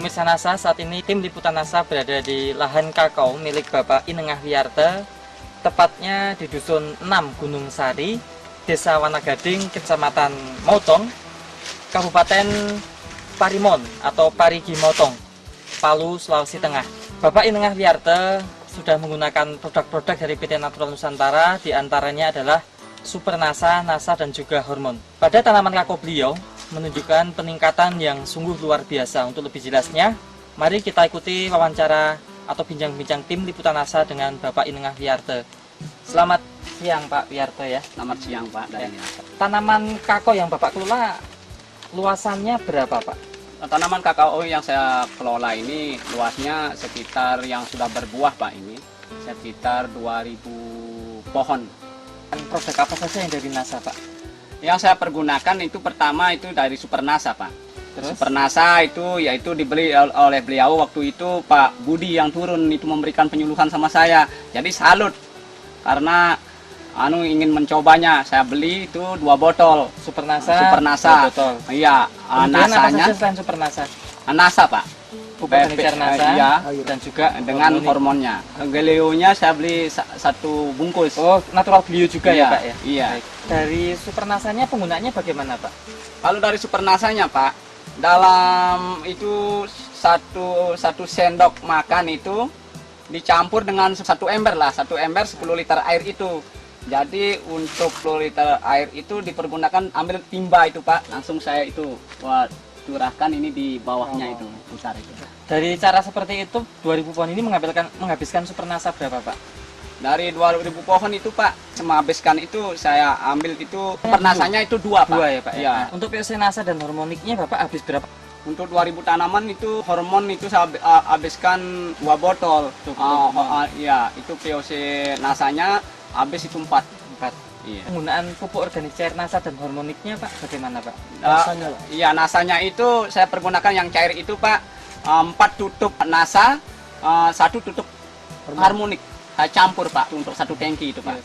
Pemirsa NASA, saat ini tim liputan NASA berada di lahan kakao milik Bapak Inengah Wiyarte, tepatnya di Dusun 6 Gunung Sari, Desa Wanagading, Kecamatan Motong, Kabupaten Parimon atau Parigi Motong, Palu, Sulawesi Tengah. Bapak Inengah Wiyarte sudah menggunakan produk-produk dari PT Natural Nusantara, diantaranya adalah Super NASA, NASA, dan juga hormon. Pada tanaman kakao beliau menunjukkan peningkatan yang sungguh luar biasa. Untuk lebih jelasnya, mari kita ikuti wawancara atau bincang-bincang tim liputan NASA dengan Bapak Inengah Wiyarte. Selamat siang Pak Wiyarte ya. Selamat siang Pak. Ya. Tanaman kakao yang Bapak kelola luasannya berapa Pak? Tanaman kakao yang saya kelola ini luasnya sekitar yang sudah berbuah Pak, ini sekitar 2000 pohon. Produk apa saja yang dari NASA Pak? Yang saya pergunakan itu pertama itu dari Super NASA Pak. Terus? Super NASA itu yaitu dibeli oleh beliau waktu itu Pak Budi yang turun itu memberikan penyuluhan sama saya. Jadi salut karena ingin mencobanya. Saya beli itu 2 botol Super NASA. Super NASA. 2 botol. Iya, Kemudian apa NASA-nya saja selain Super NASA? NASA Pak. Pupuk furniture NASA, iya, dan juga dengan hormonnya. Gelionya saya beli 1 bungkus. Oh, natural bio juga Iya, ya Pak ya? iya. Baik. Dari Super NASA-nya penggunaannya bagaimana Pak? Kalau dari Super NASA-nya Pak, dalam itu satu sendok makan itu dicampur dengan 1 ember lah, 1 ember 10 liter air itu. Jadi untuk 10 liter air itu dipergunakan ambil timba itu Pak, langsung saya itu curahkan ini di bawahnya itu, putar itu. Dari cara seperti itu, 2000 pohon ini menghabiskan Super NASA berapa Pak? Dari 2000 pohon itu Pak, menghabiskan itu saya ambil itu pernasanya itu 2 Pak. 2 ya Pak? Iya. Ya. Untuk POC NASA dan hormoniknya Bapak habis berapa? Untuk 2000 tanaman itu hormon itu saya habiskan 2 botol. Iya, itu POC nasanya habis itu 4. Iya. Penggunaan pupuk organik cair NASA dan hormoniknya Pak bagaimana Pak? Iya, nasanya itu saya pergunakan yang cair itu Pak, 4 tutup NASA, 1 tutup harmonik. Saya campur Pak untuk 1 tangki itu Pak.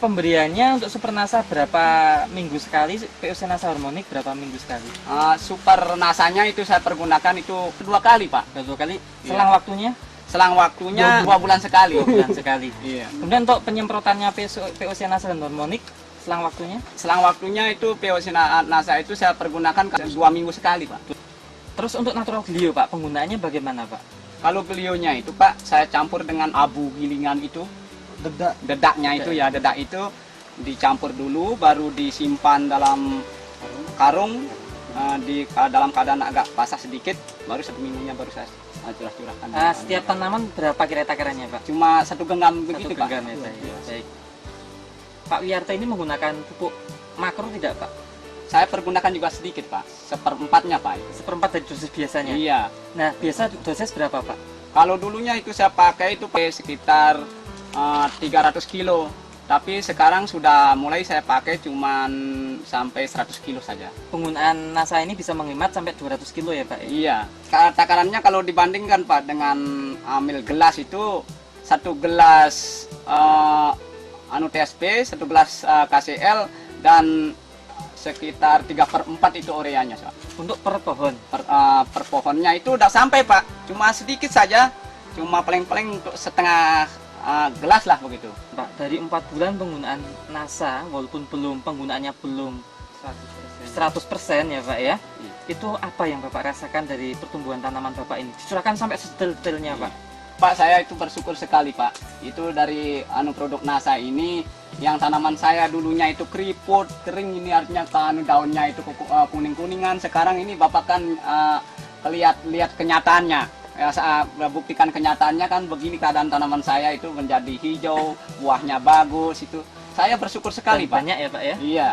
Pemberiannya untuk Super NASA berapa minggu sekali? POC NASA hormonik berapa minggu sekali? Super nasanya itu saya pergunakan itu 2 kali Pak. 2 kali. Iya. Selang waktunya? Selang waktunya 2 bulan sekali. 2 bulan sekali. Iya. Kemudian untuk penyemprotannya POC NASA dan hormonik selang waktunya? Selang waktunya itu POC NASA itu saya pergunakan 2 minggu sekali Pak. Terus untuk natural glio Pak, penggunaannya bagaimana Pak? Kalau glionya itu Pak, saya campur dengan abu gilingan itu, dedaknya itu ya, dedak itu dicampur dulu, baru disimpan dalam karung, dalam keadaan agak basah sedikit, baru 1 minggunya baru saya curah-curahkan. Setiap tanaman berapa kira takarannya Pak? Cuma 1 genggam begitu 1 genggam Pak. ya, baik. Pak Wiyarte ini menggunakan pupuk makro tidak Pak? Saya pergunakan juga sedikit Pak, 1/4-nya Pak. 1/4 dari dosis biasanya? Iya. Nah, biasa dosis berapa Pak? Kalau dulunya itu saya pakai itu sekitar 300 kilo. Tapi sekarang sudah mulai saya pakai cuman sampai 100 kilo saja. Penggunaan NASA ini bisa menghemat sampai 200 kilo ya Pak? Iya. Takarannya kalau dibandingkan Pak dengan ambil gelas itu 1 gelas TSP, 1 gelas KCL, dan sekitar 3/4 itu ureanya Pak. Untuk per pohon? Per pohonnya itu udah sampai Pak. Cuma sedikit saja. Cuma paling-paling untuk setengah gelas lah begitu. Pak, dari 4 bulan penggunaan NASA, walaupun penggunaannya belum 100% ya Pak ya, Iya. itu apa yang Bapak rasakan dari pertumbuhan tanaman Bapak ini? Dicurahkan sampai sedetail-detailnya Pak. Pak, saya itu bersyukur sekali Pak. Itu dari produk NASA ini, yang tanaman saya dulunya itu keriput, kering, ini artinya daunnya itu kuning-kuningan. Sekarang ini Bapak kan lihat kenyataannya. Ya, saya buktikan kenyataannya kan begini keadaan tanaman saya itu menjadi hijau, buahnya bagus itu. Saya bersyukur sekali Pak. Banyak ya Pak ya? Iya.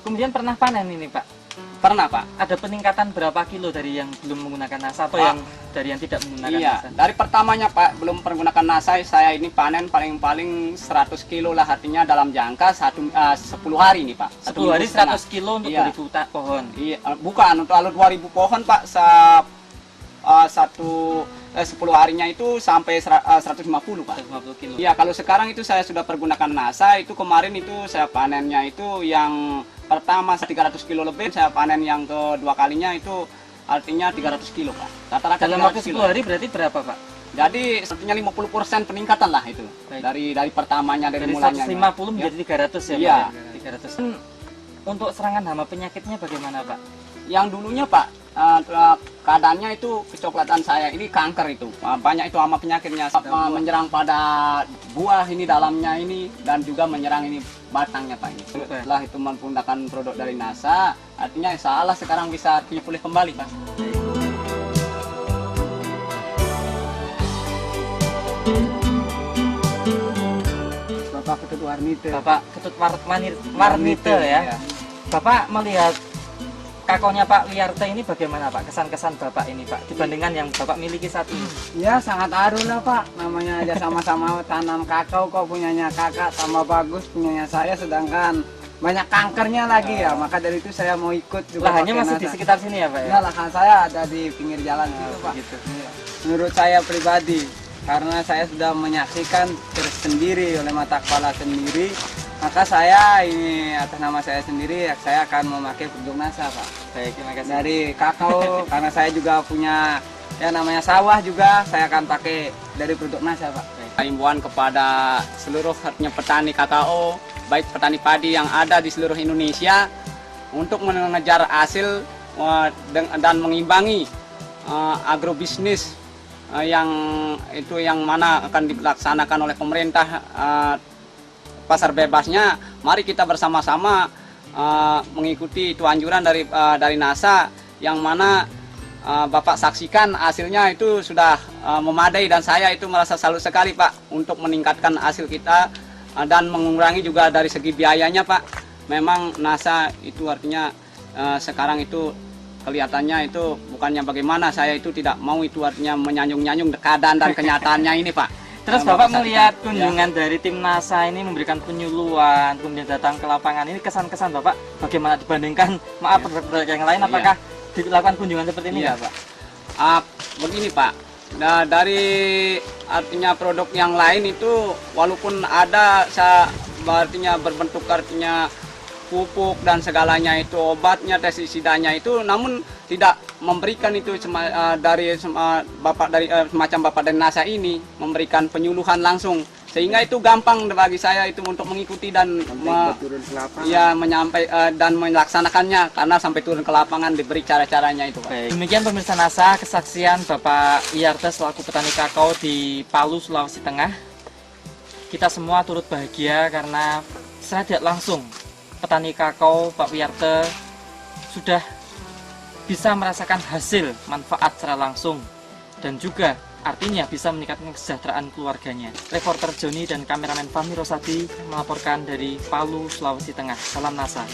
Kemudian pernah panen ini Pak? Pernah Pak. Ada peningkatan berapa kilo dari yang belum menggunakan NASA atau yang dari yang tidak menggunakan Iya, NASA? dari pertamanya Pak belum menggunakan NASA, saya ini panen paling-paling 100 kilo lah, artinya dalam jangka 10 hari nih Pak. 10 hari 100 kilo untuk Iya. 2000 pohon? Iya, bukan, untuk kalau 2000 pohon Pak, 10 harinya itu sampai 150 Pak. 150 kilo. Iya, kalau sekarang itu saya sudah pergunakan NASA, itu kemarin itu saya panennya itu yang pertama 300 kilo lebih, saya panen yang kedua kalinya itu artinya 300 kilo Pak. Rata-rata Dalam 300 waktu kilo. 10 hari berarti berapa Pak? Jadi artinya 50% peningkatan lah itu. Baik. Dari pertamanya dari Dari mulanya. 150 menjadi 300 ya Iya. Pak? 300. Untuk serangan hama penyakitnya bagaimana Pak? Yang dulunya Pak, keadaannya itu kecoklatan saya ini kanker itu. Banyak itu hama penyakitnya menyerang pada buah ini dalamnya ini dan juga menyerang ini batangnya Pak ini. Setelah itu menggunakan produk dari NASA, artinya insya Allah sekarang bisa pulih kembali Pak. Bapak Ketut Warnite. Bapak Ketut Warnite ya. Bapak melihat kakonya Pak Wiyarte ini bagaimana Pak? Kesan-kesan Bapak ini Pak dibandingkan yang Bapak miliki saat ini? Ya sangat haru lah Pak, namanya aja sama-sama tanam kakao kok punyanya kakak tambah bagus punyanya saya sedangkan banyak kankernya lagi ya, maka dari itu saya mau ikut juga. Lahannya pakai masih di NASA. sekitar sini ya Pak ya? Ya lahan saya ada di pinggir jalan gitu Pak. Begitu. Menurut saya pribadi, karena saya sudah menyaksikan sendiri oleh mata kepala sendiri, maka saya ini atas nama saya sendiri saya akan memakai produk NASA Pak. Baik, terima kasih. Dari kakao karena saya juga punya ya namanya sawah juga, saya akan pakai dari produk NASA Pak. Himbauan kepada seluruh artinya petani kakao, baik petani padi yang ada di seluruh Indonesia untuk mengejar hasil dan mengimbangi agrobisnis yang mana akan dilaksanakan oleh pemerintah pasar bebasnya. Mari kita bersama-sama mengikuti itu anjuran dari NASA yang mana Bapak saksikan hasilnya itu sudah memadai dan saya itu merasa salut sekali Pak untuk meningkatkan hasil kita dan mengurangi juga dari segi biayanya Pak. Memang NASA itu artinya sekarang itu kelihatannya itu bukannya bagaimana, saya itu tidak mau itu artinya menyanjung-nyanjung keadaan dan kenyataannya ini Pak. Terus Bapak melihat kunjungan dari tim NASA ini memberikan penyuluhan, kemudian datang ke lapangan ini, kesan-kesan Bapak bagaimana dibandingkan produk-produk yang lain? Apakah dilakukan kunjungan seperti ini ya Pak? Begini Pak, nah, dari artinya produk yang lain itu walaupun ada artinya berbentuk artinya pupuk dan segalanya itu obatnya, pestisidanya itu, namun tidak memberikan itu semacam Bapak dari NASA ini memberikan penyuluhan langsung, sehingga itu gampang bagi saya itu untuk mengikuti dan dan melaksanakannya karena sampai turun ke lapangan diberi cara-caranya itu Pak. Baik. Demikian pemirsa NASA, kesaksian Bapak Wiyarte selaku petani kakao di Palu, Sulawesi Tengah. Kita semua turut bahagia karena secara tidak langsung petani kakao Pak Wiyarte sudah bisa merasakan hasil manfaat secara langsung dan juga artinya bisa meningkatkan kesejahteraan keluarganya. Reporter Joni dan kameramen Fahmi Rosadi melaporkan dari Palu, Sulawesi Tengah. Salam NASA.